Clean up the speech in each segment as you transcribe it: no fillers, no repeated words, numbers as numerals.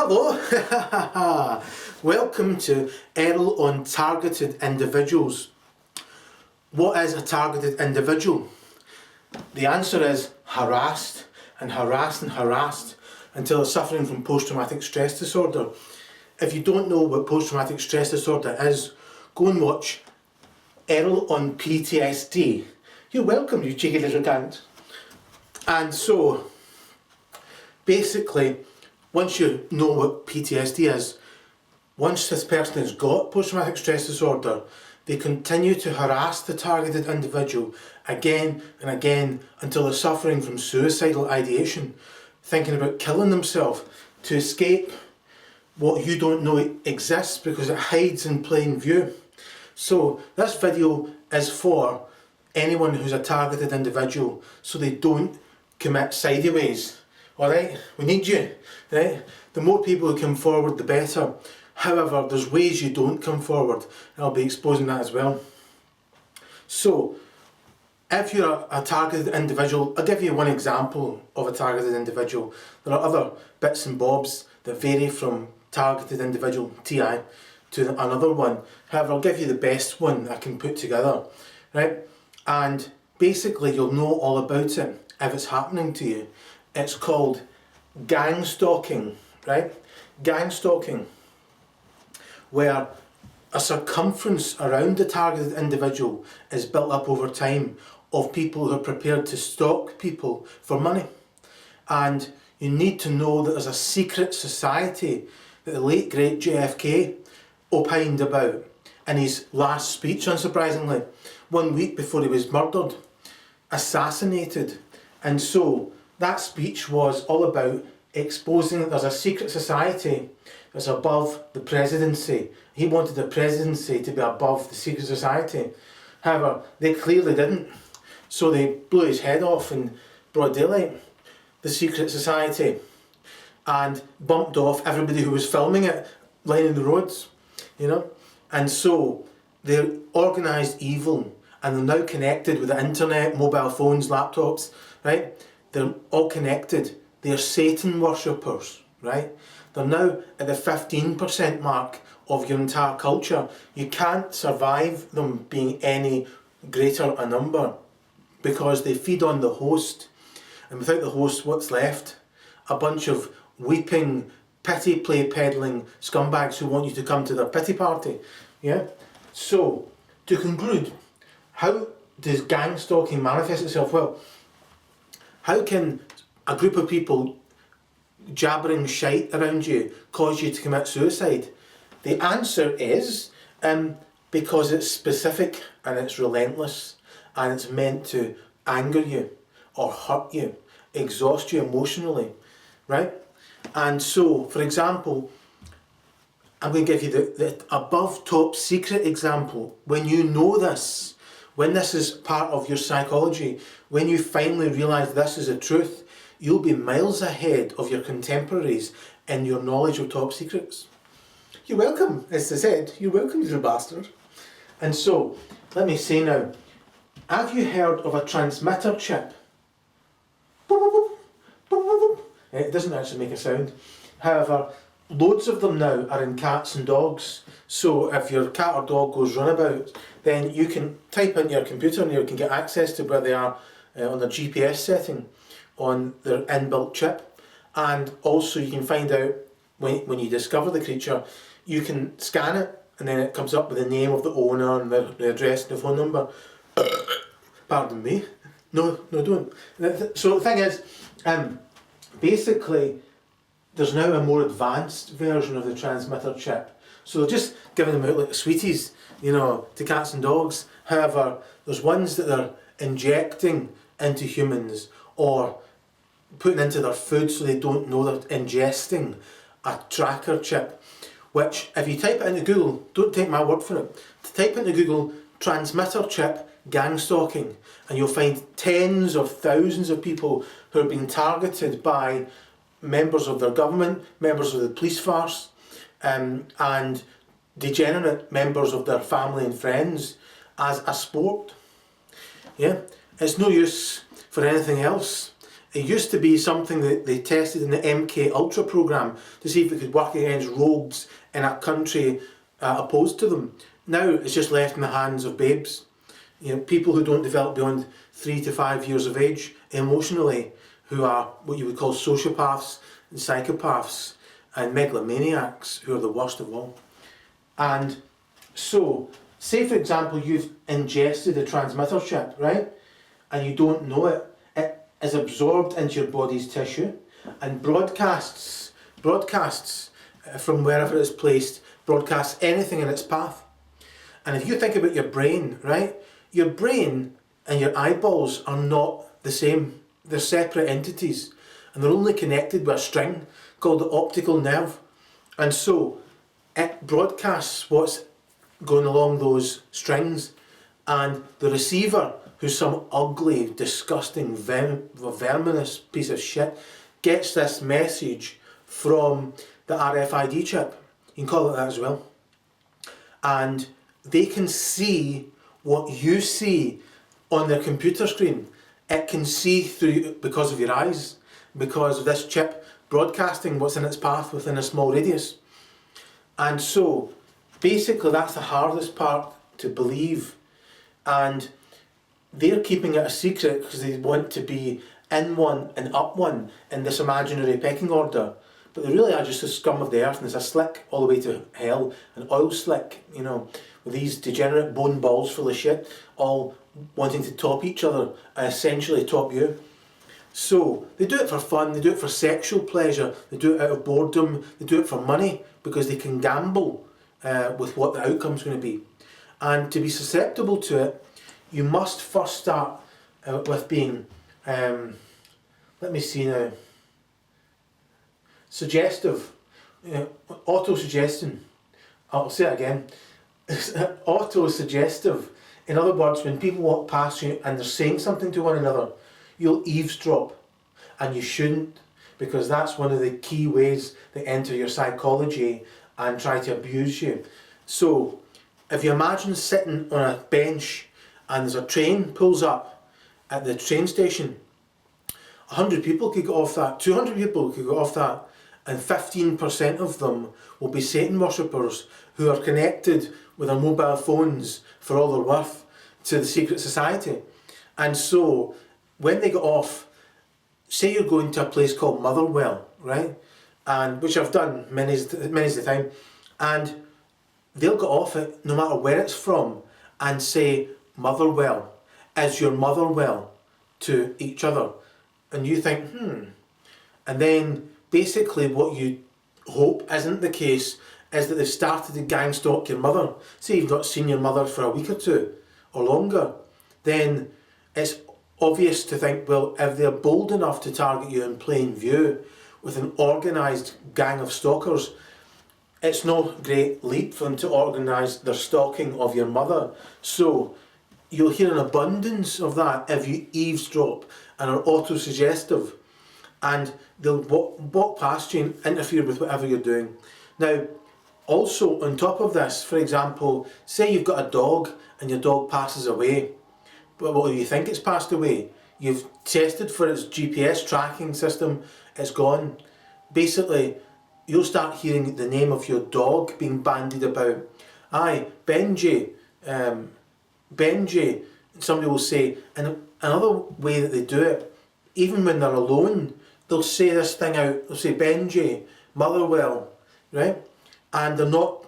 Hello, welcome to Erol on targeted individuals. What is a targeted individual? The answer is harassed and harassed and harassed until they're suffering from post-traumatic stress disorder. If you don't know what post-traumatic stress disorder is, go and watch Erol on PTSD. You're welcome, you cheeky little cunt. And so, basically, once you know what PTSD is, once this person has got post-traumatic stress disorder, they continue to harass the targeted individual again and again until they're suffering from suicidal ideation, thinking about killing themselves to escape what you don't know exists because it hides in plain view. So this video is for anyone who's a targeted individual so they don't commit sideways. Alright, we need you, right? The more people who come forward, the better. However, there's ways you don't come forward, and I'll be exposing that as well. So, if you're a targeted individual, I'll give you one example of a targeted individual. There are other bits and bobs that vary from targeted individual, TI, to another one. However, I'll give you the best one I can put together, right? And basically, you'll know all about it if it's happening to you. It's called gang stalking, right? Gang stalking, where a circumference around the targeted individual is built up over time of people who are prepared to stalk people for money. And you need to know that there's a secret society that the late great JFK opined about in his last speech, unsurprisingly, 1 week before he was murdered, assassinated. And so that speech was all about exposing that there's a secret society that's above the presidency. He wanted the presidency to be above the secret society. However, they clearly didn't. So they blew his head off in broad daylight, the secret society, and bumped off everybody who was filming it, lining the roads, you know. And so they're organised evil, and they're now connected with the internet, mobile phones, laptops, right? They're all connected. They're Satan worshippers, right? They're now at the 15% mark of your entire culture. You can't survive them being any greater a number because they feed on the host. And without the host, what's left? A bunch of weeping, pity play peddling scumbags who want you to come to their pity party. Yeah? So, to conclude, how does gang stalking manifest itself? Well, how can a group of people jabbering shite around you cause you to commit suicide? The answer is because it's specific and it's relentless and it's meant to anger you or hurt you, exhaust you emotionally, right? And so, for example, I'm going to give you the above top secret example. When you know this, when this is part of your psychology, when you finally realise this is the truth, you'll be miles ahead of your contemporaries in your knowledge of top secrets. You're welcome, as I said, you're welcome, little bastard. And so, let me say now, have you heard of a transmitter chip? It doesn't actually make a sound. However, loads of them now are in cats and dogs. So if your cat or dog goes runabout, then you can type into your computer and you can get access to where they are on their GPS setting on their inbuilt chip. And also you can find out when you discover the creature, you can scan it and then it comes up with the name of the owner and the address and the phone number. Pardon me. No, don't. So the thing is, basically, there's now a more advanced version of the transmitter chip. So they're just giving them out like sweeties, you know, to cats and dogs. However, there's ones that they're injecting into humans or putting into their food so they don't know they're ingesting a tracker chip. Which, if you type it into Google, don't take my word for it, type into Google transmitter chip gang stalking and you'll find tens of thousands of people who are being targeted by members of their government, members of the police force, and degenerate members of their family and friends as a sport. Yeah, it's no use for anything else. It used to be something that they tested in the MK Ultra program to see if it could work against rogues in a country opposed to them. Now it's just left in the hands of babes. People who don't develop beyond 3 to 5 years of age emotionally, who are what you would call sociopaths and psychopaths and megalomaniacs, who are the worst of all. And so, say for example you've ingested a transmitter chip, right? And you don't know it. It is absorbed into your body's tissue and broadcasts from wherever it's placed, broadcasts anything in its path. And if you think about your brain, right? Your brain and your eyeballs are not the same. They're separate entities, and they're only connected with a string called the optical nerve. And so it broadcasts what's going along those strings, and the receiver, who's some ugly, disgusting, verminous piece of shit, gets this message from the RFID chip. You can call it that as well. And they can see what you see on their computer screen. It can see through because of your eyes, because of this chip broadcasting what's in its path within a small radius. And so basically that's the hardest part to believe, and they're keeping it a secret because they want to be in one and up one in this imaginary pecking order. But they really are just the scum of the earth, and there's a slick all the way to hell, an oil slick, with these degenerate bone balls full of shit, all wanting to top each other and essentially top you. So they do it for fun, they do it for sexual pleasure, they do it out of boredom, they do it for money because they can gamble with what the outcome's going to be. And to be susceptible to it, you must first start with being, let me see now, suggestive, auto-suggestion. I'll say it again. Auto-suggestive. In other words, when people walk past you and they're saying something to one another, you'll eavesdrop. And you shouldn't, because that's one of the key ways they enter your psychology and try to abuse you. So, if you imagine sitting on a bench and there's a train pulls up at the train station, 100 people could go off that, 200 people could go off that, and 15% of them will be Satan worshippers who are connected with their mobile phones for all they're worth to the secret society. And so when they get off, say you're going to a place called Motherwell, right? And which I've done many's the time, and they'll get off it no matter where it's from and say, Motherwell, is your mother well, to each other. And you think, and then basically what you hope isn't the case is that they've started to gang stalk your mother. Say you've not seen your mother for a week or two or longer, then it's obvious to think, well, if they're bold enough to target you in plain view with an organised gang of stalkers, it's no great leap for them to organise their stalking of your mother. So you'll hear an abundance of that if you eavesdrop and are auto-suggestive, and they'll walk past you and interfere with whatever you're doing. Now, also on top of this, for example, say you've got a dog and your dog passes away, but what do you think it's passed away? You've tested for its GPS tracking system, it's gone. Basically, you'll start hearing the name of your dog being bandied about. Aye, Benji, Benji, somebody will say. And another way that they do it, even when they're alone, they'll say this thing out, they'll say Benji, Motherwell, right? And they're not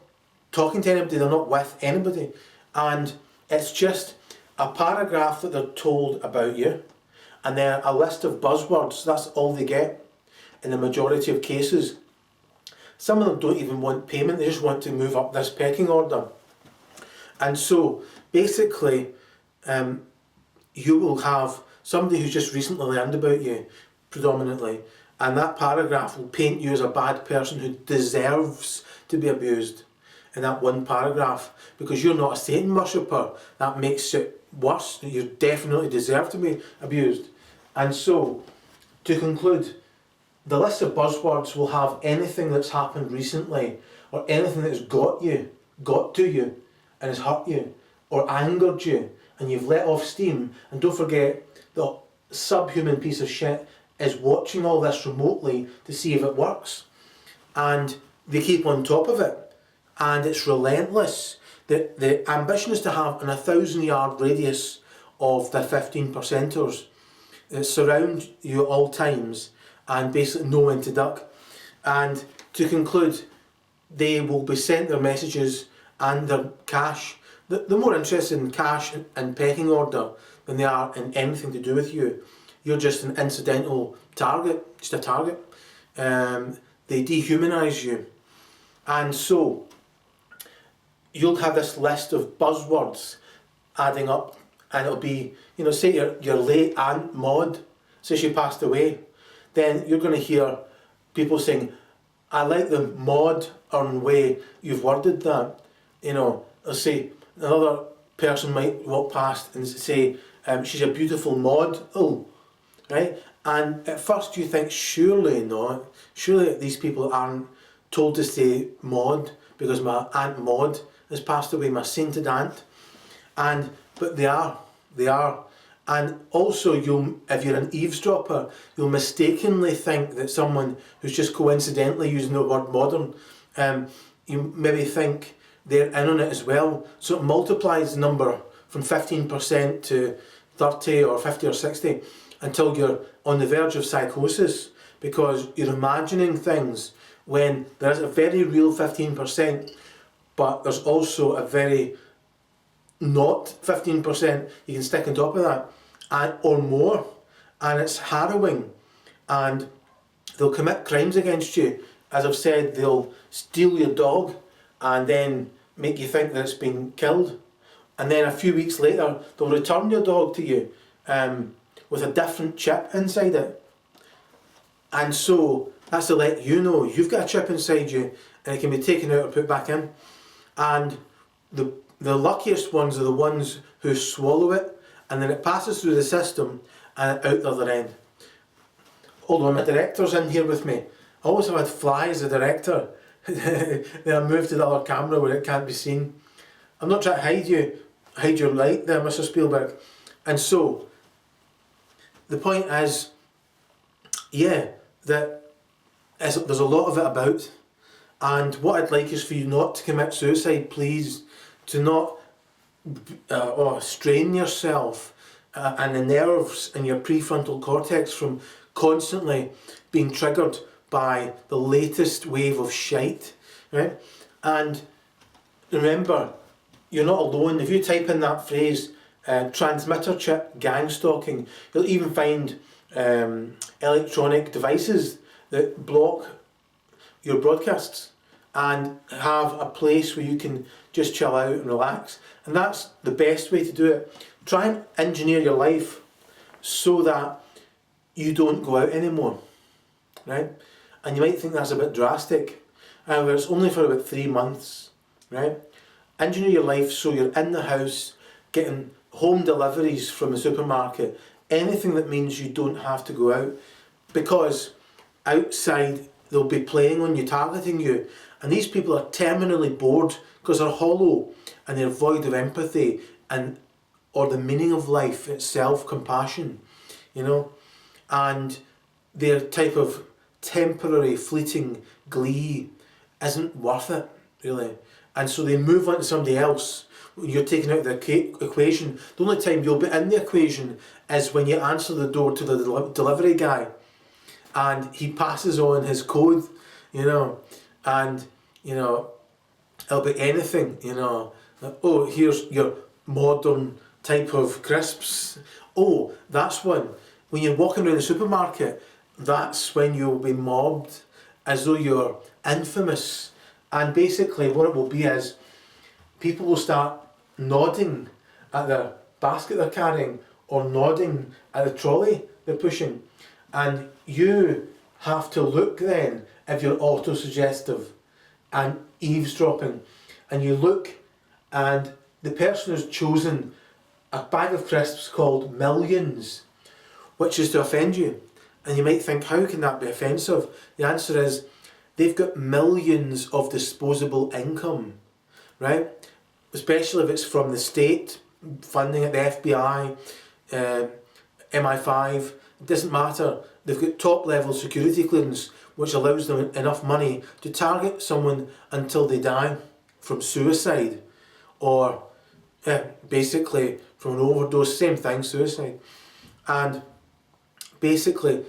talking to anybody, they're not with anybody. And it's just a paragraph that they're told about you, and then a list of buzzwords. That's all they get in the majority of cases. Some of them don't even want payment, they just want to move up this pecking order. And so basically you will have somebody who's just recently learned about you predominantly, and that paragraph will paint you as a bad person who deserves to be abused in that one paragraph, because you're not a Satan worshipper. That makes it worse. You definitely deserve to be abused. And so, to conclude, the list of buzzwords will have anything that's happened recently, or anything that's got to you, and has hurt you, or angered you, and you've let off steam. And don't forget, the subhuman piece of shit is watching all this remotely to see if it works. And they keep on top of it. And it's relentless. The ambition is to have an 1,000-yard radius of the 15 percenters that surround you at all times and basically know when to duck. And to conclude, they will be sent their messages and their cash. They're more interested in cash and pecking order than they are in anything to do with you. You're just an incidental target, just a target. They dehumanise you. And so, you'll have this list of buzzwords adding up, and it'll be, say your late Aunt Maud, say she passed away, then you're going to hear people saying, I like the modern way you've worded that. Let's say another person might walk past and say, she's a beautiful model, right? And at first you think, surely not. Surely these people aren't told to say Maud because my Aunt Maud has passed away, my sainted aunt. But they are. And also, if you're an eavesdropper, you'll mistakenly think that someone who's just coincidentally using the word modern, you maybe think they're in on it as well. So it multiplies the number from 15% to 30 or 50 or 60 until you're on the verge of psychosis, because you're imagining things when there is a very real 15%, but there's also a very not 15% you can stick on top of that, or more, and it's harrowing. And they'll commit crimes against you. As I've said, they'll steal your dog and then make you think that it's been killed, and then a few weeks later they'll return your dog to you with a different chip inside it. And so that's to let you know you've got a chip inside you and it can be taken out or put back in. And the luckiest ones are the ones who swallow it, and then it passes through the system and out the other end. Although my director's in here with me, I also had Fly as a director. Then I moved to the other camera where it can't be seen. I'm not trying to hide your light there, Mr. Spielberg. And so, the point is, that there's a lot of it about. And what I'd like is for you not to commit suicide, please. To not strain yourself and the nerves in your prefrontal cortex from constantly being triggered by the latest wave of shite, right? And remember, you're not alone. If you type in that phrase, transmitter chip gang stalking, you'll even find electronic devices that block your broadcasts and have a place where you can just chill out and relax. And that's the best way to do it. Try and engineer your life so that you don't go out anymore, right? And you might think that's a bit drastic. However, it's only for about 3 months, right? Engineer your life so you're in the house, getting home deliveries from the supermarket, anything that means you don't have to go out, because outside they'll be playing on you, targeting you, and these people are terminally bored because they're hollow and they're void of empathy or the meaning of life itself, compassion, and their type of temporary fleeting glee isn't worth it, really. And so they move on to somebody else. You're taken out of the equation. The only time you'll be in the equation is when you answer the door to the delivery guy and he passes on his code, and it'll be anything, oh, here's your modern type of crisps. Oh, that's one. When you're walking around the supermarket, that's when you'll be mobbed as though you're infamous. And basically what it will be is people will start nodding at the basket they're carrying or nodding at the trolley they're pushing. And you have to look then, if you're auto-suggestive and eavesdropping, and you look and the person has chosen a bag of crisps called Millions, which is to offend you. And you might think, how can that be offensive? The answer is, they've got millions of disposable income, right? Especially if it's from the state, funding at the FBI, MI5, it doesn't matter. They've got top level security clearance, which allows them enough money to target someone until they die from suicide, or basically from an overdose, same thing, suicide. And basically,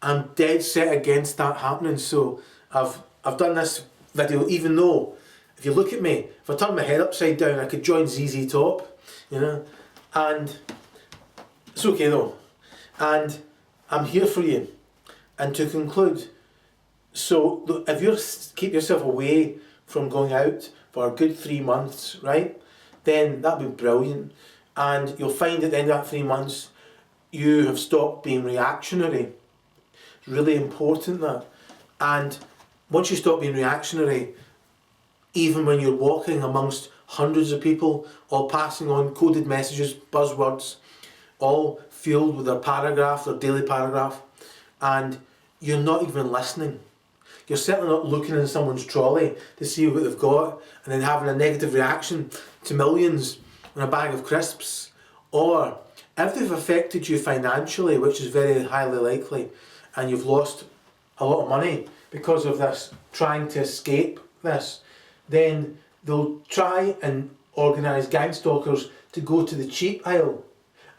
I'm dead set against that happening. So I've done this video, even though if you look at me, if I turn my head upside down, I could join ZZ Top, you know, and it's okay though. And I'm here for you. And to conclude, so if you keep yourself away from going out for a good 3 months, right, then that'd be brilliant. And you'll find at the end of that 3 months, you have stopped being reactionary. It's really important, that. And once you stop being reactionary, even when you're walking amongst hundreds of people, all passing on coded messages, buzzwords, all fueled with their paragraph, their daily paragraph, and you're not even listening. You're certainly not looking in someone's trolley to see what they've got and then having a negative reaction to millions on a bag of crisps. Or if they've affected you financially, which is very highly likely, and you've lost a lot of money because of this, trying to escape this, then they'll try and organise gang stalkers to go to the cheap aisle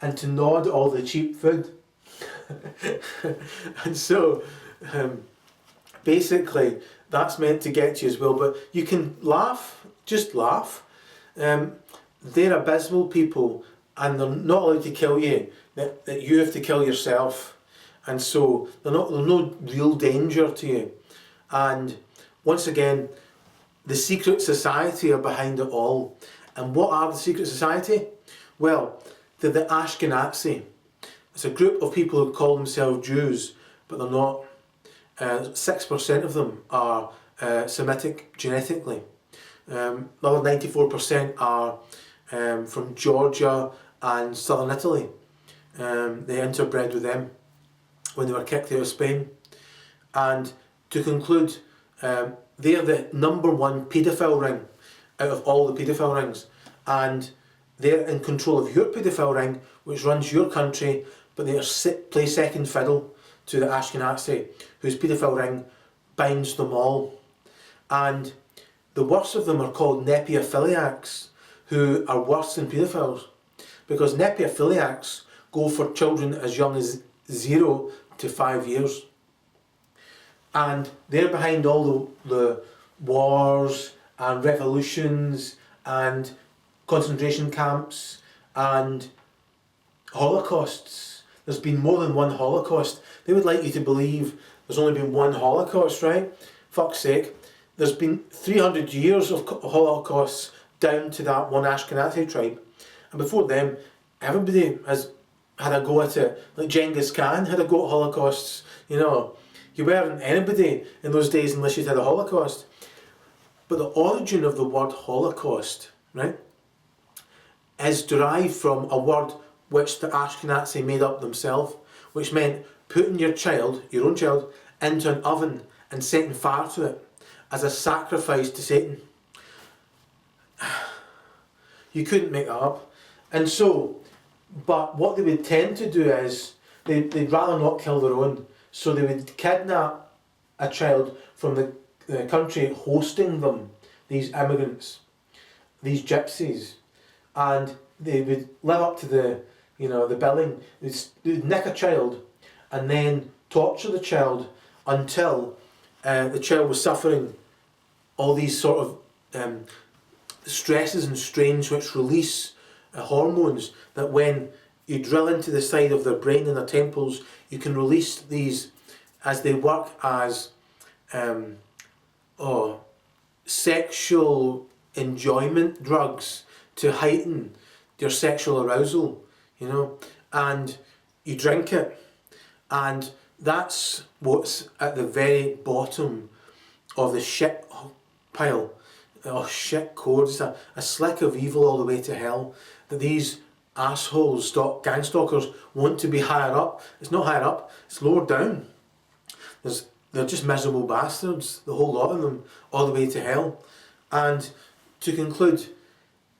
and to nod all the cheap food. And so basically that's meant to get you as well, but you can laugh, just laugh. They're abysmal people, and they're not allowed to kill you, that you have to kill yourself. And so they're no real danger to you. And once again, the secret society are behind it all. And what are the secret society? Well, they're the Ashkenazi. It's a group of people who call themselves Jews, but they're not. 6% of them are Semitic genetically. The other 94% are from Georgia and southern Italy. They interbred with them when they were kicked out of Spain. And to conclude, they're the #1 paedophile ring out of all the paedophile rings, and they're in control of your paedophile ring, which runs your country, but they play second fiddle to the Ashkenazi, whose paedophile ring binds them all. And the worst of them are called neperophiliacs, who are worse than paedophiles, because neperophiliacs go for children as young as 0 to 5 years. And they're behind all the wars and revolutions and concentration camps and holocausts. There's been more than one Holocaust. They would like you to believe there's only been one Holocaust, right? Fuck's sake. There's been 300 years of Holocausts down to that one Ashkenazi tribe. And before them, everybody has had a go at it. Like Genghis Khan had a go at Holocausts, you know. You weren't anybody in those days unless you'd had a Holocaust. But the origin of the word Holocaust, right, is derived from a word which the Ashkenazi made up themselves, which meant putting your child, your own child, into an oven and setting fire to it as a sacrifice to Satan. You couldn't make that up. And so, but what they would tend to do is, they'd rather not kill their own. So they would kidnap a child from the country hosting them, these immigrants, these gypsies, and they would live up to the billing. They'd nick a child and then torture the child until the child was suffering all these sort of stresses and strains which release hormones that when you drill into the side of their brain and their temples, you can release these as they work as sexual enjoyment drugs to heighten your sexual arousal, you know, and you drink it, and that's what's at the very bottom of the shit pile. Oh, shit code. It's a slick of evil all the way to hell that these assholes, gang stalkers, want to be higher up. It's not higher up, it's lower down. They're just miserable bastards, the whole lot of them, all the way to hell. And to conclude,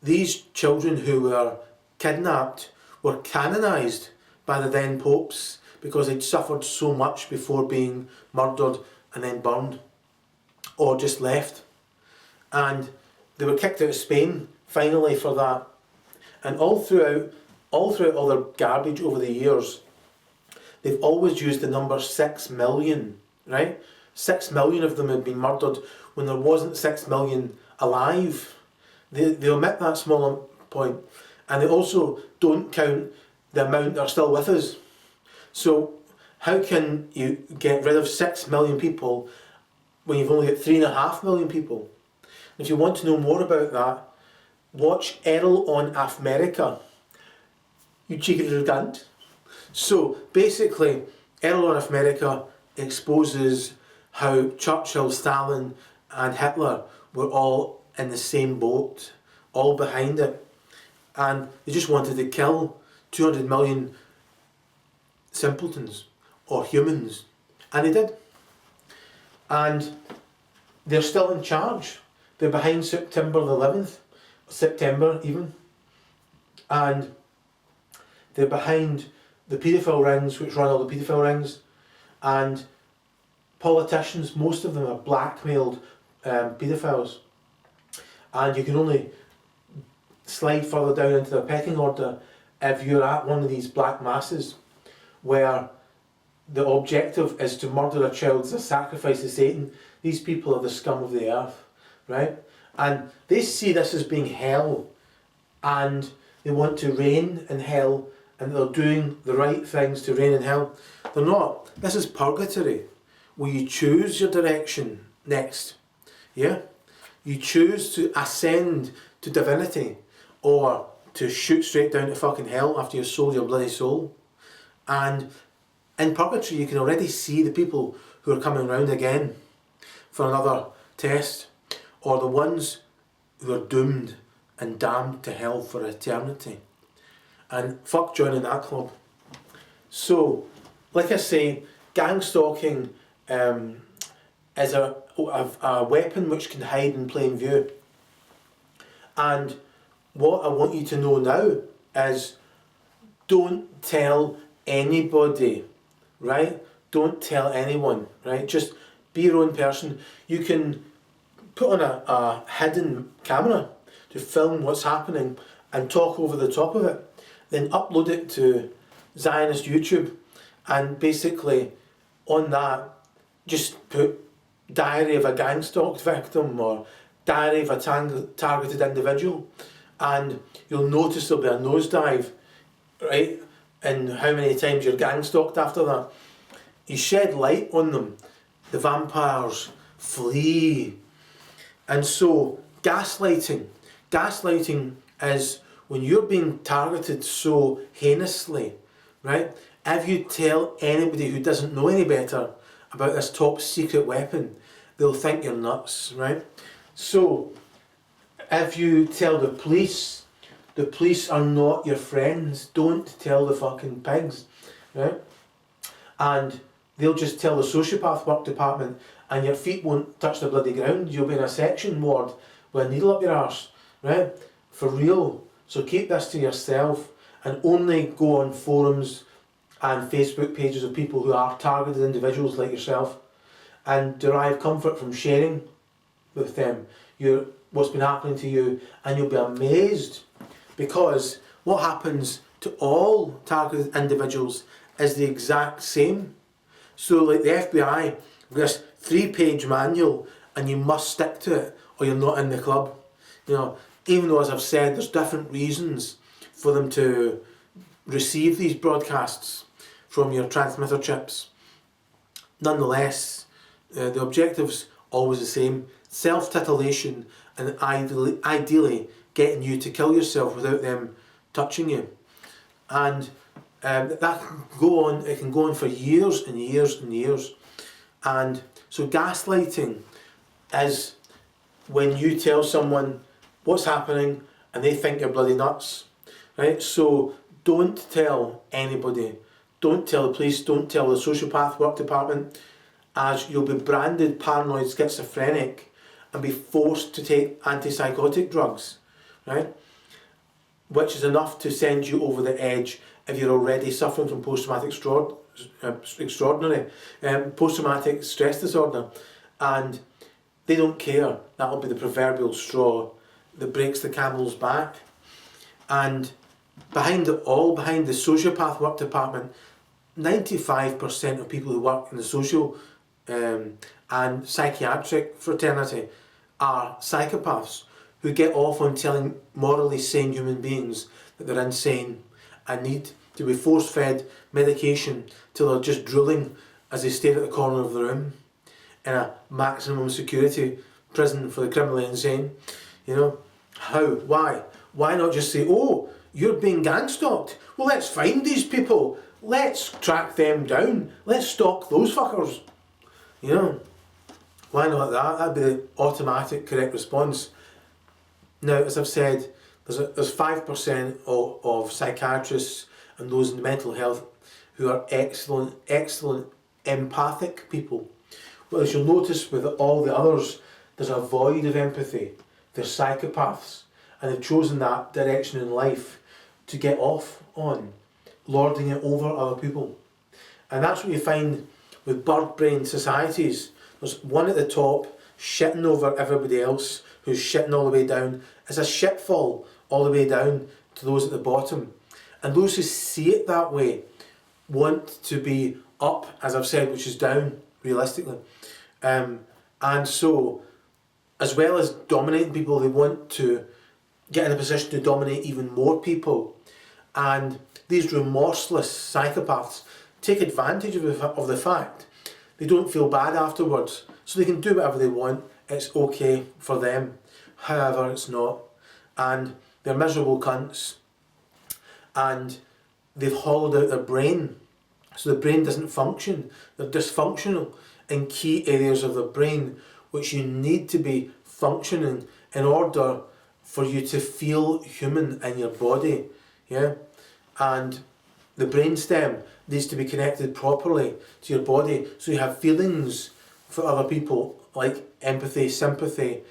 these children who were kidnapped were canonised by the then popes, because they'd suffered so much before being murdered and then burned, or just left. And they were kicked out of Spain finally for that. And all throughout all their garbage over the years, they've always used the number 6 million, right? 6 million of them had been murdered when there wasn't 6 million alive. They omit that small point, and they also don't count the amount that are still with us. So how can you get rid of 6 million people when you've only got 3.5 million people? If you want to know more about that, watch Erol on America. You cheeky little cunt. So basically, Erol on America exposes how Churchill, Stalin and Hitler were all in the same boat, all behind it. And they just wanted to kill 200 million simpletons or humans. And they did. And they're still in charge. They're behind September the 11th, September even. And they're behind the paedophile rings, which run all the paedophile rings. And politicians, most of them are blackmailed paedophiles. And you can only slide further down into the pecking order if you're at one of these black masses where the objective is to murder a child as a sacrifice to Satan. These people are the scum of the earth, right? And they see this as being hell, and they want to reign in hell, and they're doing the right things to reign in hell. They're not. This is purgatory, where you choose your direction next. Yeah? You choose to ascend to divinity, or to shoot straight down to fucking hell after you've sold your bloody soul. And in purgatory you can already see the people who are coming round again for another test, or the ones who are doomed and damned to hell for eternity. And fuck joining that club. So, like I say, gang stalking is a weapon which can hide in plain view. And what I want you to know now is, don't tell anybody, right? Don't tell anyone, right? Just be your own person. You can put on a hidden camera to film what's happening and talk over the top of it. Then upload it to Zionist YouTube, and basically on that just put diary of a gang stalked victim or diary of a targeted individual, and you'll notice there'll be a nosedive, right, in how many times you're gang stalked after that. You shed light on them. The vampires flee. And so gaslighting is when you're being targeted so heinously, right? If you tell anybody who doesn't know any better about this top secret weapon, they'll think you're nuts, right? So if you tell the police are not your friends. Don't tell the fucking pigs, right? And they'll just tell the sociopath work department, and your feet won't touch the bloody ground. You'll be in a section ward with a needle up your arse, right? For real. So keep this to yourself, and only go on forums and Facebook pages of people who are targeted individuals like yourself, and derive comfort from sharing with them what's been happening to you, and you'll be amazed, because what happens to all targeted individuals is the exact same. So like the FBI, this 3-page manual, and you must stick to it or you're not in the club. You know, even though, as I've said, there's different reasons for them to receive these broadcasts from your transmitter chips. Nonetheless, the objective's always the same: self-titillation, and ideally getting you to kill yourself without them touching you. And that can go on. It can go on for years and years and years. And so gaslighting is when you tell someone what's happening and they think you're bloody nuts, right? So don't tell anybody. Don't tell the police. Don't tell the sociopath work department, as you'll be branded paranoid schizophrenic and be forced to take antipsychotic drugs, right? Which is enough to send you over the edge if you're already suffering from post-traumatic extraordinary, post-traumatic stress disorder, and they don't care. That'll be the proverbial straw that breaks the camel's back. And behind it all, behind the sociopath work department, 95% of people who work in the social and psychiatric fraternity are psychopaths who get off on telling morally sane human beings that they're insane and need to be force-fed medication till they're just drooling as they stare at the corner of the room in a maximum security prison for the criminally insane. You know, how? Why? Why not just say, oh, you're being gang stalked? Well, let's find these people. Let's track them down. Let's stalk those fuckers. You know, why not that? That'd be the automatic correct response. Now, as I've said, there's 5% of psychiatrists and those in mental health who are excellent empathic people. Well, as you'll notice with all the others, there's a void of empathy. They're psychopaths, and they've chosen that direction in life to get off on, lording it over other people. And that's what you find with bird-brained societies. There's one at the top shitting over everybody else who's shitting all the way down. It's a shitfall all the way down to those at the bottom. And those who see it that way want to be up, as I've said, which is down, realistically. And so, as well as dominating people, they want to get in a position to dominate even more people. And these remorseless psychopaths take advantage of the fact they don't feel bad afterwards, so they can do whatever they want. It's okay for them. However, it's not. And they're miserable cunts. And they've hollowed out their brain, so the brain doesn't function. They're dysfunctional in key areas of the brain which you need to be functioning in order for you to feel human in your body. Yeah? And the brainstem needs to be connected properly to your body so you have feelings for other people like empathy, sympathy,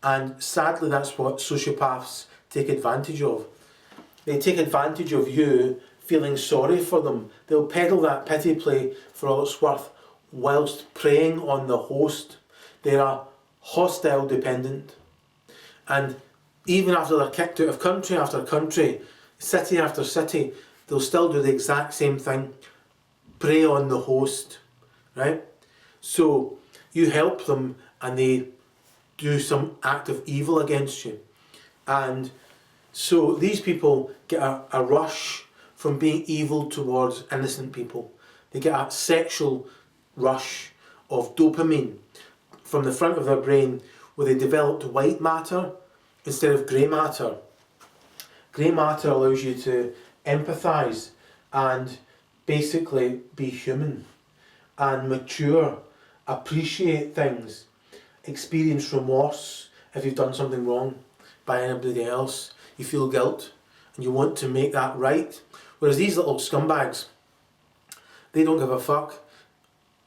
and sadly that's what sociopaths take advantage of. They take advantage of you feeling sorry for them. They'll peddle that pity play for all it's worth whilst preying on the host. They're a hostile dependent. And even after they're kicked out of country after country, city after city, they'll still do the exact same thing. Prey on the host, right? So you help them and they do some act of evil against you. And so these people get a rush from being evil towards innocent people. They get a sexual rush of dopamine from the front of their brain where they developed white matter instead of grey matter. Grey matter allows you to empathise and basically be human and mature, appreciate things, experience remorse if you've done something wrong by anybody else. You feel guilt and you want to make that right. Whereas these little scumbags, they don't give a fuck.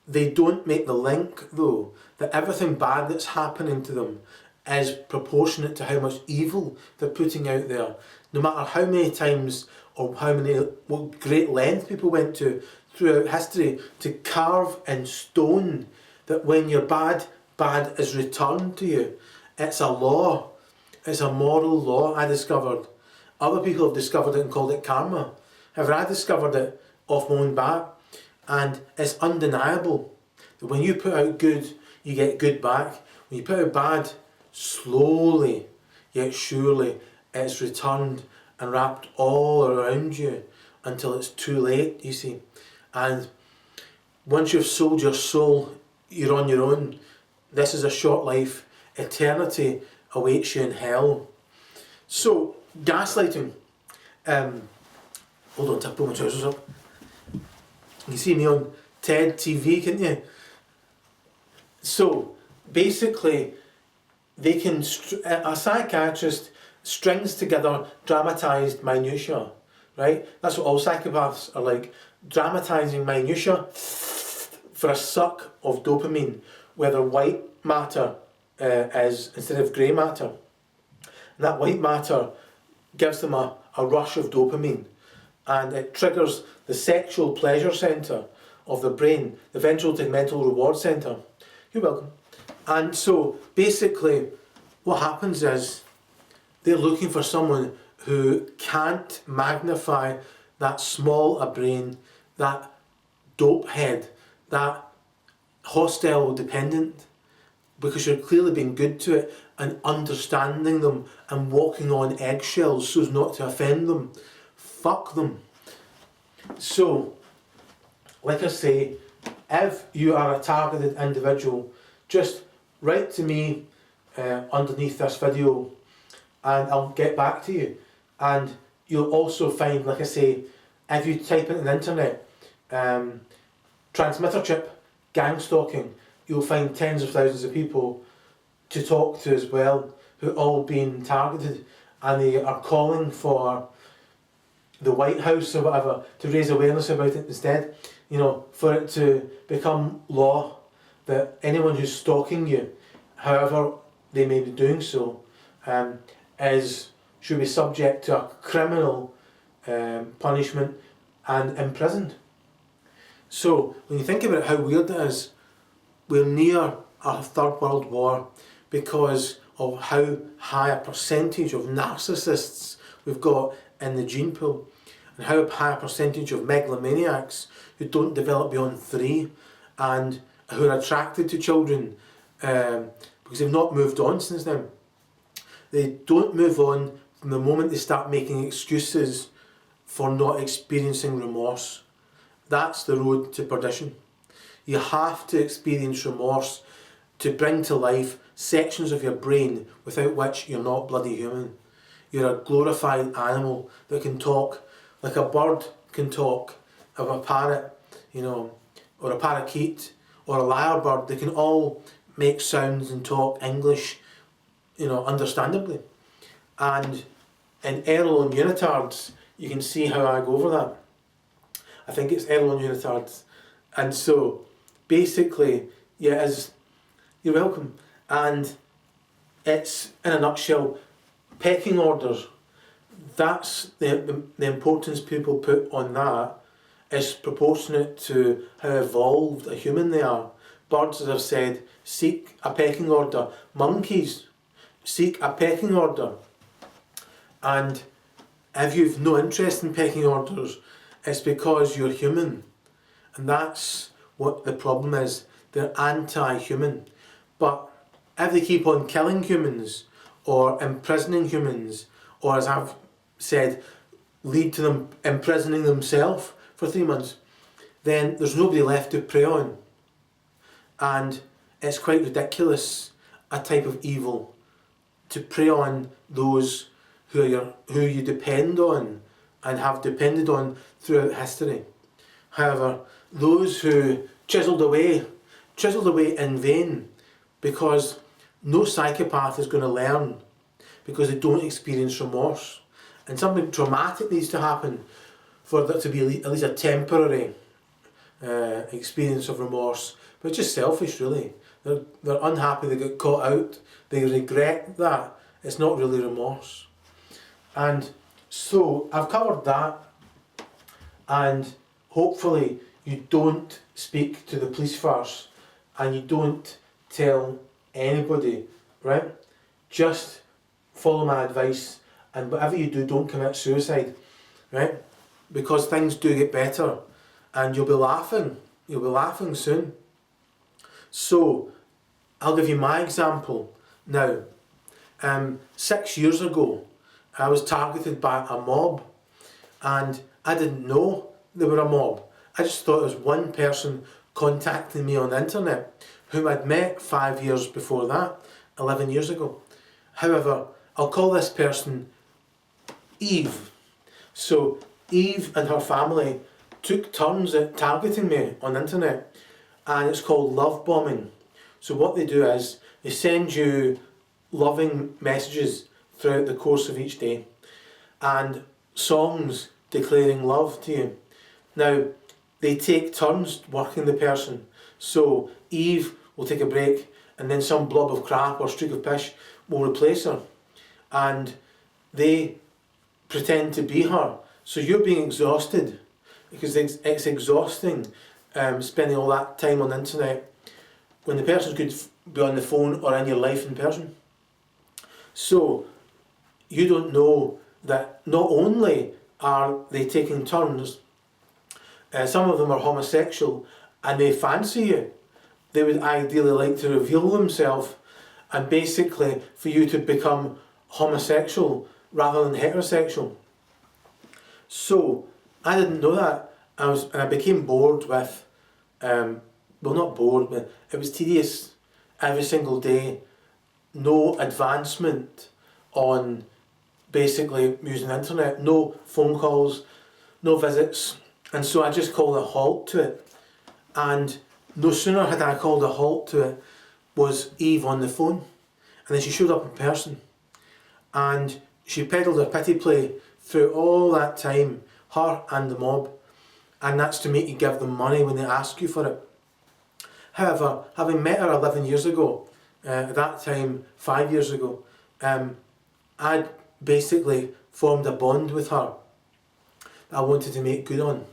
They don't make the link though that everything bad that's happening to them is proportionate to how much evil they're putting out there. No matter how many times or what great length people went to throughout history to carve in stone that when you're bad, bad is returned to you. It's a law. It's a moral law I discovered. Other people have discovered it and called it karma. However, I discovered it off my own back, and it's undeniable that when you put out good, you get good back. When you put out bad, slowly yet surely it's returned and wrapped all around you until it's too late, you see. And once you've sold your soul, you're on your own. This is a short life. Eternity awaits you in hell. So, gaslighting. Hold on, to pull my trousers up. You can see me on TED TV, can't you? So, basically, they can a psychiatrist strings together dramatised minutiae, right? That's what all psychopaths are like, dramatising minutiae for a suck of dopamine, whether white matter is instead of grey matter. And that white matter gives them a rush of dopamine. and it triggers the sexual pleasure centre of the brain, the ventral tegmental reward centre. You're welcome. And so basically what happens is they're looking for someone who can't magnify that small a brain, that dope head, that hostile dependent, because you're clearly being good to it and understanding them and walking on eggshells so as not to offend them. Fuck them. So, like I say, if you are a targeted individual, just write to me underneath this video and I'll get back to you. And you'll also find, like I say, if you type into the internet, transmitter chip, gang stalking, you'll find tens of thousands of people to talk to as well, who are all being targeted, and they are calling for the White House or whatever to raise awareness about it instead, you know, for it to become law that anyone who's stalking you, however they may be doing so, should be subject to a criminal punishment and imprisoned. So when you think about how weird it is, we're near a third world war because of how high a percentage of narcissists we've got in the gene pool, and how high a percentage of megalomaniacs who don't develop beyond 3 and who are attracted to children because they've not moved on since then. They don't move on from the moment they start making excuses for not experiencing remorse. That's the road to perdition. You have to experience remorse to bring to life sections of your brain without which you're not bloody human. You're a glorified animal that can talk, like a bird can talk, or a parrot, you know, or a parakeet, or a lyrebird. They can all make sounds and talk English, you know, understandably. And in Erol and Unitards, you can see how I go over that. I think it's Erol and Unitards. And so, basically, yeah, you're welcome. And it's, in a nutshell, pecking orders. That's the importance people put on that is proportionate to how evolved a human they are. Birds, as I've said, seek a pecking order. Monkeys seek a pecking order. And if you've no interest in pecking orders, it's because you're human. And that's what the problem is. They're anti-human. But if they keep on killing humans, or imprisoning humans, or as I've said, lead to them imprisoning themselves for 3 months, then there's nobody left to prey on. And it's quite ridiculous, a type of evil, to prey on those who you depend on and have depended on throughout history. However, those who chiselled away in vain, because no psychopath is going to learn, because they don't experience remorse. And something traumatic needs to happen for there to be at least a temporary experience of remorse. But it's just selfish, really. They're unhappy they got caught out, they regret that. It's not really remorse. And so I've covered that, and hopefully you don't speak to the police first and you don't tell anybody, right? Just follow my advice, and whatever you do, don't commit suicide, right? Because things do get better and you'll be laughing soon. So I'll give you my example now. 6 years ago I was targeted by a mob, and I didn't know they were a mob. I just thought it was one person contacting me on the internet whom I'd met 5 years before that, 11 years ago. However, I'll call this person Eve. So Eve and her family took turns at targeting me on the internet, and it's called love bombing. So what they do is they send you loving messages throughout the course of each day and songs declaring love to you. Now, they take turns working the person. So Eve will take a break, and then some blob of crap or streak of piss will replace her, and they pretend to be her So you're being exhausted, because it's exhausting spending all that time on the internet when the person could be on the phone or in your life in person. So you don't know that not only are they taking turns, some of them are homosexual and they fancy you. They would ideally like to reveal themselves and basically for you to become homosexual rather than heterosexual. So I didn't know that. I became bored with, well, not bored, but it was tedious every single day. No advancement on basically using the internet, no phone calls, no visits, and so I just called a halt to it. And no sooner had I called a halt to it was Eve on the phone, and then she showed up in person, and she peddled a pity play through all that time, her and the mob, and that's to make you give them money when they ask you for it. However, having met her 11 years ago, at that time 5 years ago, I'd basically formed a bond with her that I wanted to make good on.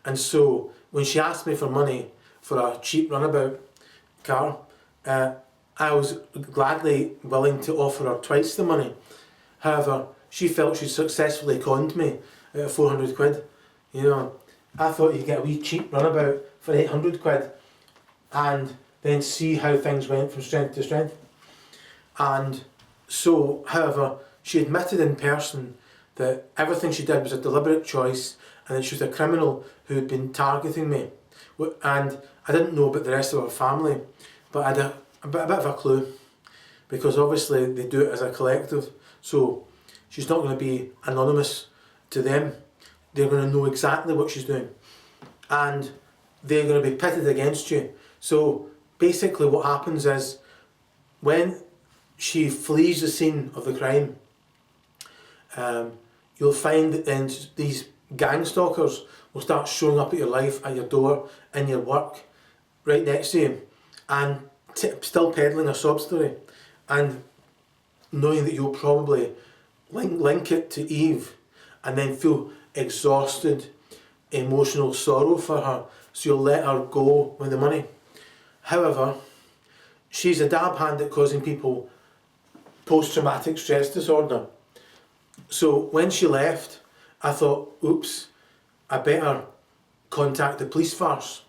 And so when she asked me for money for a cheap runabout car, I was gladly willing to offer her twice the money. However, she felt she'd successfully conned me out of 400 quid. You know, I thought you'd get a wee cheap runabout for 800 quid and then see how things went from strength to strength. And so, however, she admitted in person that everything she did was a deliberate choice and that she was a criminal who had been targeting me. And I didn't know about the rest of her family, but I had a bit of a clue, because obviously they do it as a collective. So she's not going to be anonymous to them. They're going to know exactly what she's doing, and they're going to be pitted against you. So basically what happens is, when she flees the scene of the crime, you'll find that then these gang stalkers will start showing up at your life, at your door, in your work, right next to you, and still peddling a sob story, and knowing that you'll probably link it to Eve and then feel exhausted, emotional sorrow for her, so you'll let her go with the money. However, she's a dab hand at causing people post-traumatic stress disorder. So when she left, I thought, oops, I better contact the police first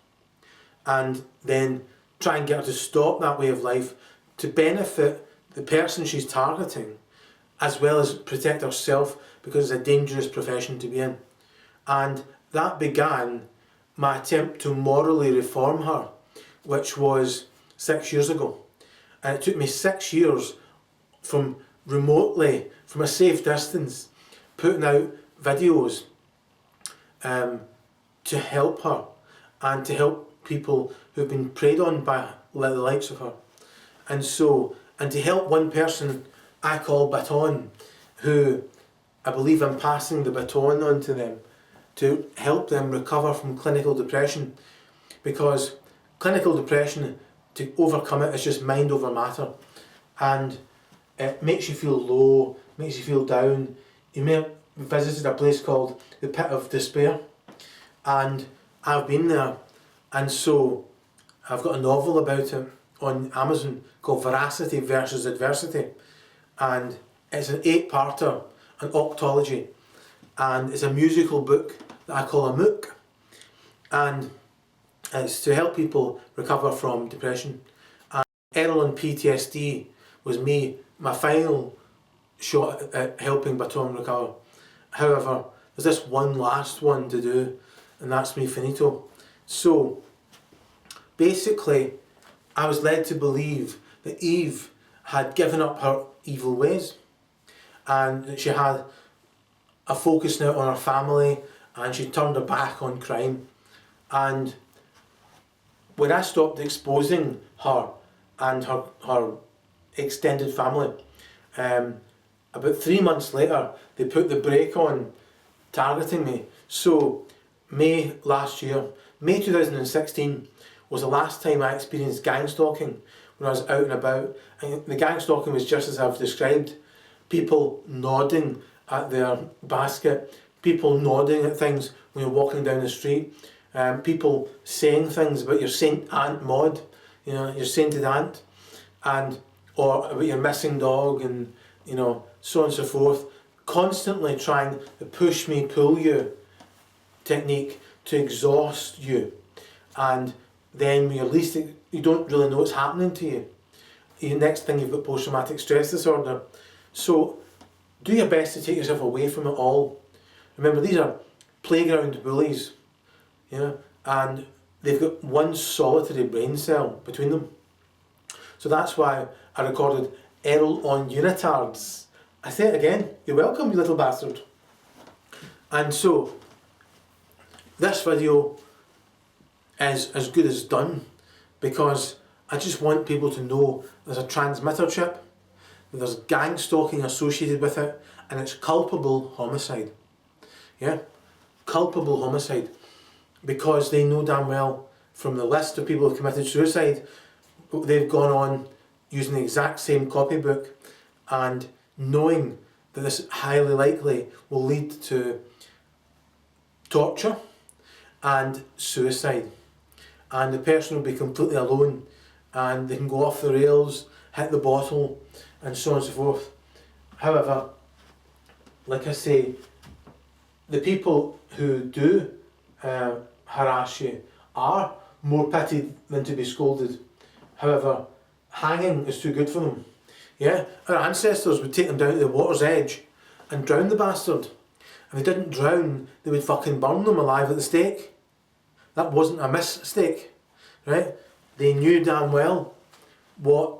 and then try and get her to stop that way of life, to benefit the person she's targeting, as well as protect herself, because it's a dangerous profession to be in. And that began my attempt to morally reform her, which was 6 years ago. And it took me 6 years from remotely, from a safe distance, putting out videos to help her and to help people who've been preyed on by the likes of her. And so, and to help one person I call Baton, who I believe I'm passing the baton on to them, to help them recover from clinical depression, because clinical depression, to overcome it, is just mind over matter, and it makes you feel low, makes you feel down. You may have visited a place called the Pit of Despair, and I've been there, and so I've got a novel about it on Amazon called Veracity versus Adversity, and it's an 8-parter, an octology, and it's a musical book that I call a MOOC, and it's to help people recover from depression. And Erol and PTSD was my final shot at helping Baton recover. However, there's this one last one to do, and that's me finito. So basically, I was led to believe that Eve had given up her evil ways, and that she had a focus now on her family, and she turned her back on crime. And when I stopped exposing her and her extended family, about 3 months later they put the brake on targeting me. So May 2016 was the last time I experienced gang stalking, when I was out and about. And the gang stalking was just as I've described: people nodding at their basket, people nodding at things when you're walking down the street, people saying things about your Saint Aunt Maud, you know, your sainted aunt, and or about your missing dog, and you know, so on and so forth, constantly trying the push me, pull you technique to exhaust you, and then when you're least, you don't really know what's happening to you. The next thing, you've got post-traumatic stress disorder. So do your best to take yourself away from it all. Remember, these are playground bullies, you know, and they've got one solitary brain cell between them. So that's why I recorded Erol on unitards. I say it again, you're welcome, you little bastard. And so this video is as good as done, because I just want people to know there's a transmitter chip, there's gang stalking associated with it, and it's culpable homicide. Yeah, culpable homicide, because they know damn well from the list of people who committed suicide, they've gone on using the exact same copybook, and knowing that this highly likely will lead to torture and suicide, and the person will be completely alone, and they can go off the rails, hit the bottle, and so on and so forth. However, like I say, the people who do harass you are more pitied than to be scolded. However, hanging is too good for them. Yeah, our ancestors would take them down to the water's edge and drown the bastard. If they didn't drown, they would fucking burn them alive at the stake. That wasn't a mistake, right? They knew damn well what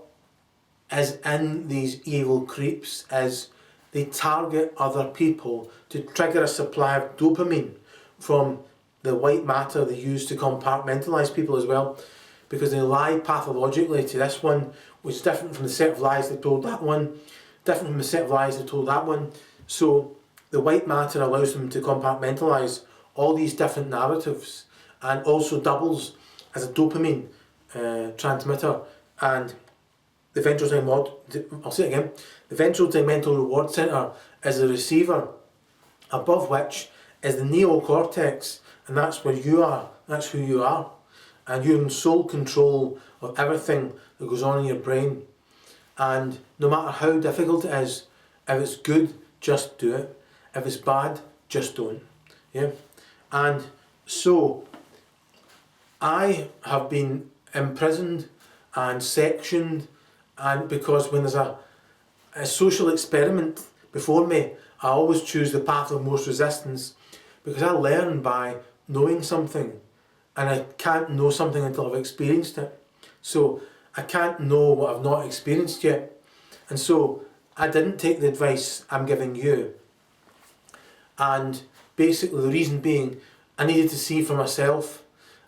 is in these evil creeps is they target other people to trigger a supply of dopamine from the white matter they use to compartmentalise people as well, because they lie pathologically to this one, which is different from the set of lies they told that one, different from the set of lies they told that one. So the white matter allows them to compartmentalise all these different narratives, and also doubles as a dopamine transmitter. And the ventral tegmental reward centre is the receiver, above which is the neocortex, and that's where you are, that's who you are, and you're in sole control of everything that goes on in your brain. And no matter how difficult it is, if it's good, just do it. If it's bad, just don't. Yeah. And so I have been imprisoned and sectioned, and because when there's a social experiment before me, I always choose the path of most resistance, because I learn by knowing something, and I can't know something until I've experienced it. So I can't know what I've not experienced yet. And so I didn't take the advice I'm giving you. And basically the reason being, I needed to see for myself.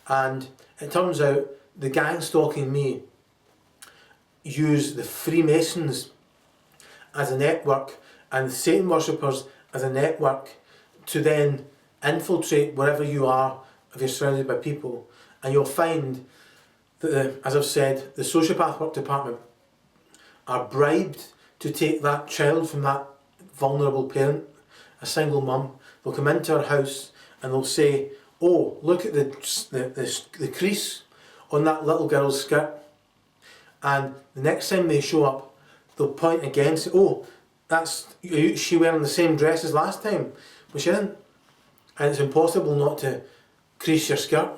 And it turns out the gang stalking me use the Freemasons as a network and the Satan worshippers as a network to then infiltrate wherever you are if you're surrounded by people. And you'll find that, as I've said, the sociopath work department are bribed to take that child from that vulnerable parent, a single mum. They'll come into her house and they'll say, oh, look at the crease on that little girl's skirt. And the next time they show up, they'll point again and say, oh, is she wearing the same dress as last time? Well, she isn't. And it's impossible not to crease your skirt,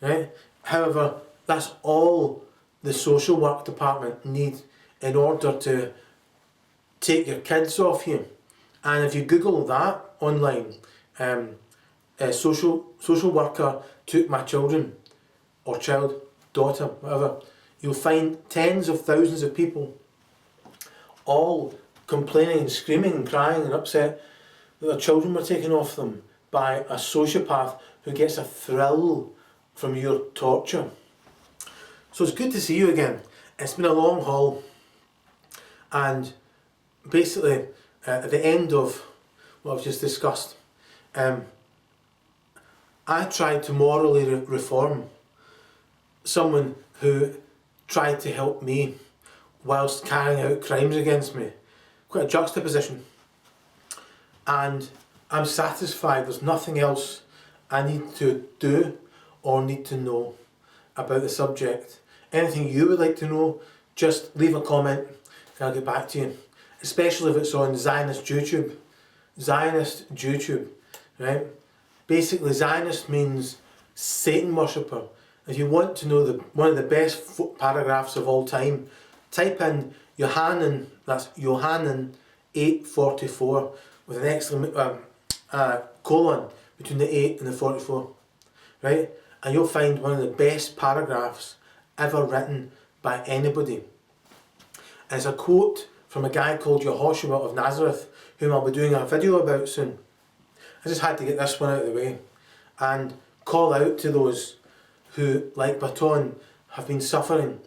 right? However, that's all the social work department need in order to take your kids off you. And if you Google that online, a social worker took my children, or child, daughter, whatever, you'll find tens of thousands of people all complaining and screaming and crying and upset that their children were taken off them by a sociopath who gets a thrill from your torture. So it's good to see you again. It's been a long haul, and basically at the end of what I've just discussed, I tried to morally reform someone who tried to help me whilst carrying out crimes against me. Quite a juxtaposition. And I'm satisfied. There's nothing else I need to do or need to know about the subject. Anything you would like to know, just leave a comment and I'll get back to you. Especially if it's on Zionist YouTube. Zionist YouTube, right? Basically, Zionist means Satan worshipper. If you want to know one of the best paragraphs of all time, type in Yohanan, that's Yohanan 8:44 with an exclamation colon between the 8 and the 44, right? And you'll find one of the best paragraphs ever written by anybody. And it's a quote from a guy called Yehoshua of Nazareth, whom I'll be doing a video about soon. I just had to get this one out of the way and call out to those who, like Baton, have been suffering,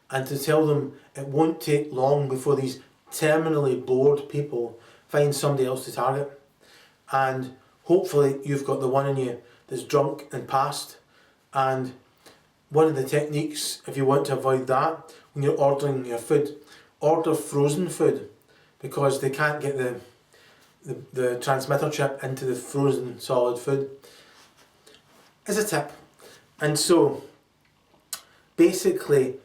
and to tell them it won't take long before these terminally bored people find somebody else to target. And hopefully you've got the one in you that's drunk and passed. And one of the techniques, if you want to avoid that, when you're ordering your food, order frozen food, because they can't get the transmitter chip into the frozen solid food, as a tip. And so basically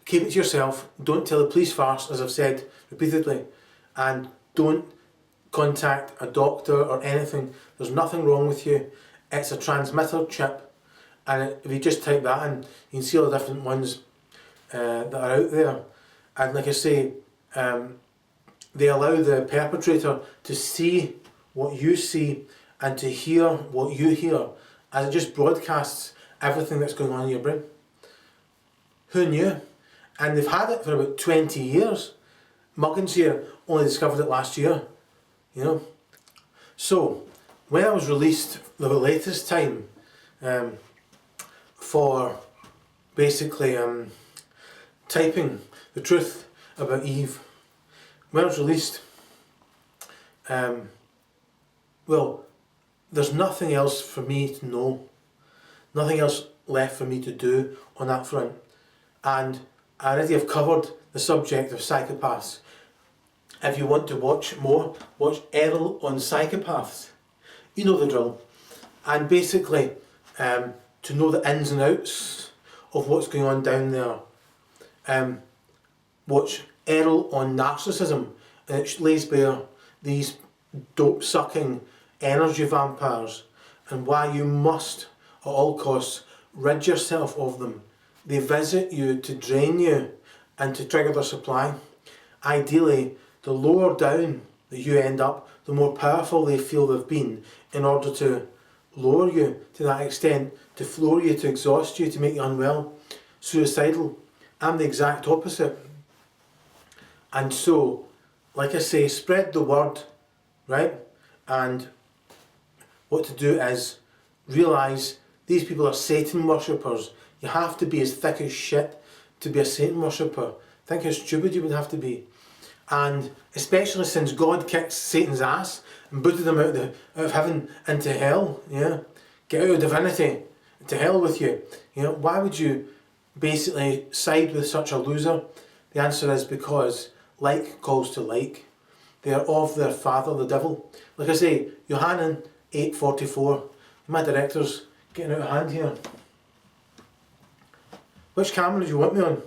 keep it to yourself, don't tell the police first, as I've said repeatedly, and don't contact a doctor or anything. There's nothing wrong with you. It's a transmitter chip, and if you just type that in, you can see all the different ones that are out there. And like I say, they allow the perpetrator to see what you see and to hear what you hear, as it just broadcasts everything that's going on in your brain. Who knew? And they've had it for about 20 years. Muggins here only discovered it last year, you know. So, when I was released the latest time for basically typing the truth about Eve, when I was released, well, there's nothing else for me to know, nothing else left for me to do on that front. And I already have covered the subject of psychopaths. If you want to watch more, watch Erol on Psychopaths. You know the drill. And basically, to know the ins and outs of what's going on down there, watch Erol on narcissism, and it lays bare these dope-sucking energy vampires and why you must, at all costs, rid yourself of them. They visit you to drain you and to trigger their supply. Ideally, the lower down that you end up, the more powerful they feel they've been in order to lower you to that extent, to floor you, to exhaust you, to make you unwell, suicidal. I'm the exact opposite. And so, like I say, spread the word, right? And what to do is realise these people are Satan worshippers. You have to be as thick as shit to be a Satan worshipper. Think how stupid you would have to be. And especially since God kicked Satan's ass and booted him out of heaven into hell, yeah? Get out of divinity, to hell with you. You know, why would you basically side with such a loser? The answer is because like calls to like. They are of their father, the devil. Like I say, Yohanan 8:44. My director's getting out of hand here. Which camera do you want me on?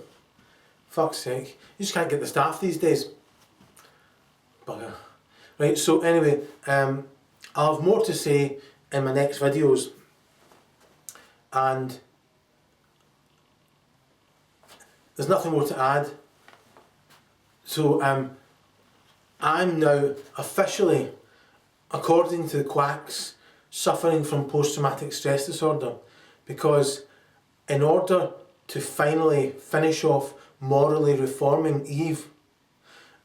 Fuck's sake. You just can't get the staff these days. Bugger. Right, so anyway, I'll have more to say in my next videos. And there's nothing more to add. So I'm now officially, according to the quacks, suffering from post-traumatic stress disorder, because in order to finally finish off morally reforming Eve,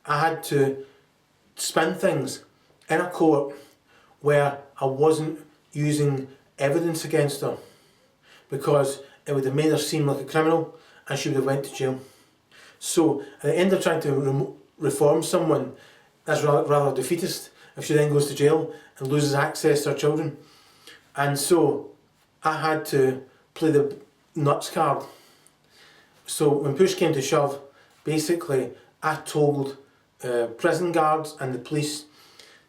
I had to spin things in a court where I wasn't using evidence against her, because it would have made her seem like a criminal and she would have went to jail. So at the end of trying to reform someone, that's rather defeatist if she then goes to jail and loses access to her children. And so I had to play the nuts card. So when push came to shove, basically I told prison guards and the police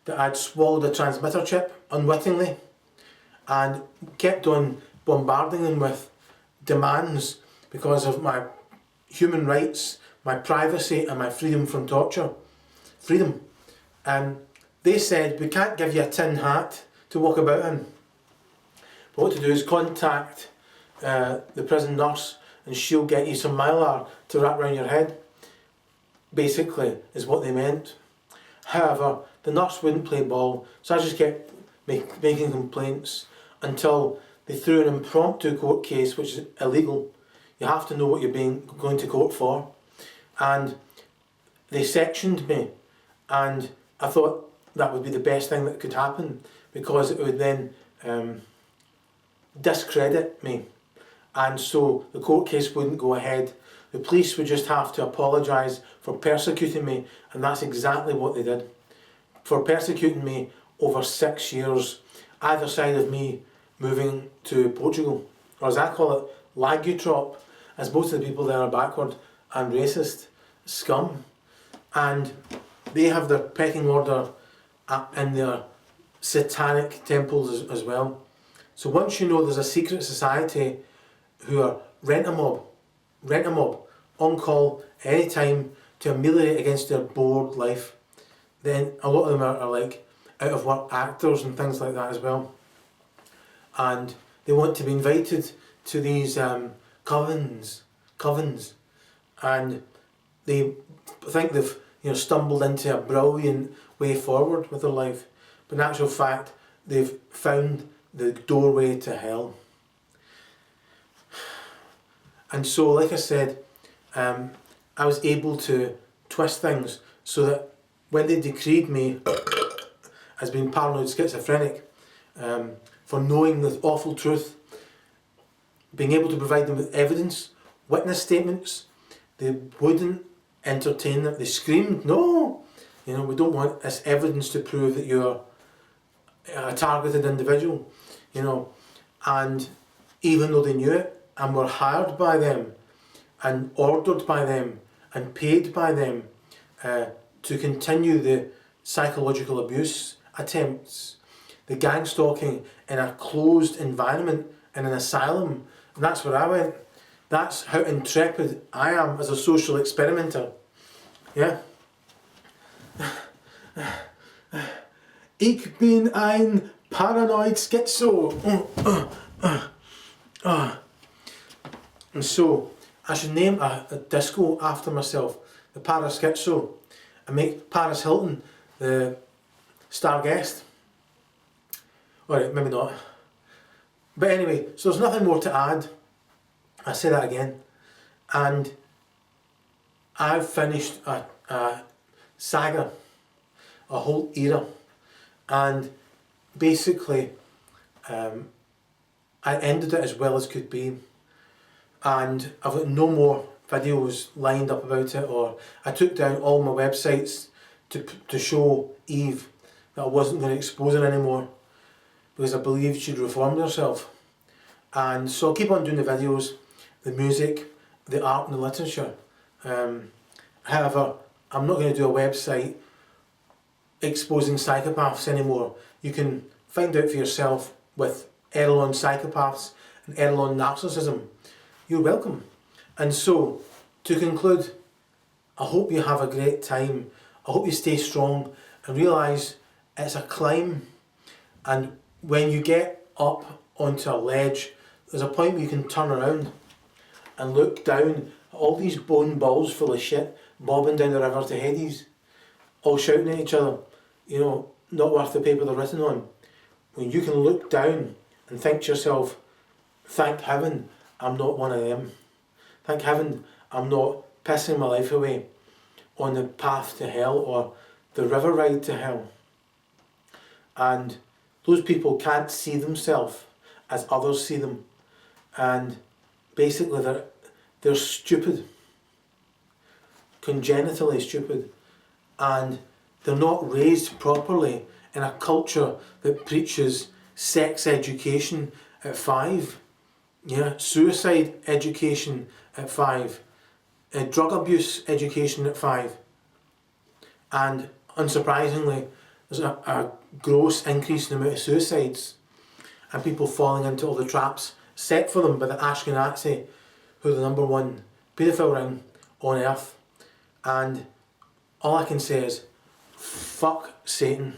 that I'd swallowed a transmitter chip unwittingly and kept on bombarding them with demands because of my human rights, my privacy and my freedom from torture. Freedom. And they said, we can't give you a tin hat to walk about in. But what to do is contact the prison nurse and she'll get you some Mylar to wrap around your head. Basically, is what they meant. However, the nurse wouldn't play ball, so I just kept making complaints until they threw an impromptu court case, which is illegal. You have to know what you're going to court for. And they sectioned me, and I thought that would be the best thing that could happen, because it would then discredit me, and so the court case wouldn't go ahead. The police would just have to apologise for persecuting me, and that's exactly what they did. For persecuting me over 6 years, either side of me moving to Portugal, or as I call it, Lagutrop, as most of the people there are backward and racist scum, and they have their pecking order in their satanic temples as well. So once you know there's a secret society who are rent-a-mob, on call any time to ameliorate against their bored life, then a lot of them are like out of work actors and things like that as well. And they want to be invited to these covens, and they think they've stumbled into a brilliant way forward with their life, but in actual fact they've found the doorway to hell. And so, like I said, I was able to twist things so that when they decreed me as being paranoid schizophrenic, for knowing the awful truth, being able to provide them with evidence, witness statements, they wouldn't entertain that. They screamed, no, we don't want this evidence to prove that you're a targeted individual, and even though they knew it and were hired by them and ordered by them and paid by them to continue the psychological abuse attempts, the gang stalking in a closed environment in an asylum. And that's where I went. That's how intrepid I am as a social experimenter. Yeah. Ich bin ein paranoid schizo. And so, I should name a disco after myself, the Paraschizo, and make Paris Hilton the star guest. Alright, maybe not. But anyway, so there's nothing more to add. I say that again. And I've finished a saga, a whole era. And basically, I ended it as well as could be. And I've got no more videos lined up about it, or I took down all my websites to show Eve that I wasn't going to expose her anymore, because I believed she'd reformed herself. And so I'll keep on doing the videos, the music, the art and the literature. However, I'm not going to do a website exposing psychopaths anymore. You can find out for yourself with Erol on psychopaths and Erol on narcissism. You're welcome. And so, to conclude, I hope you have a great time. I hope you stay strong and realise it's a climb. And when you get up onto a ledge, there's a point where you can turn around and look down at all these bone balls full of shit bobbing down the river to Hades, all shouting at each other, not worth the paper they're written on. When you can look down and think to yourself, thank heaven I'm not one of them. Thank heaven I'm not pissing my life away on the path to hell or the river ride to hell. And those people can't see themselves as others see them. And basically they're stupid. Congenitally stupid. And they're not raised properly in a culture that preaches sex education at 5. Suicide education at 5. Drug abuse education at 5. and unsurprisingly there's a gross increase in the amount of suicides and people falling into all the traps set for them by the Ashkenazi, who are the number one paedophile ring on earth. And all I can say is, fuck Satan.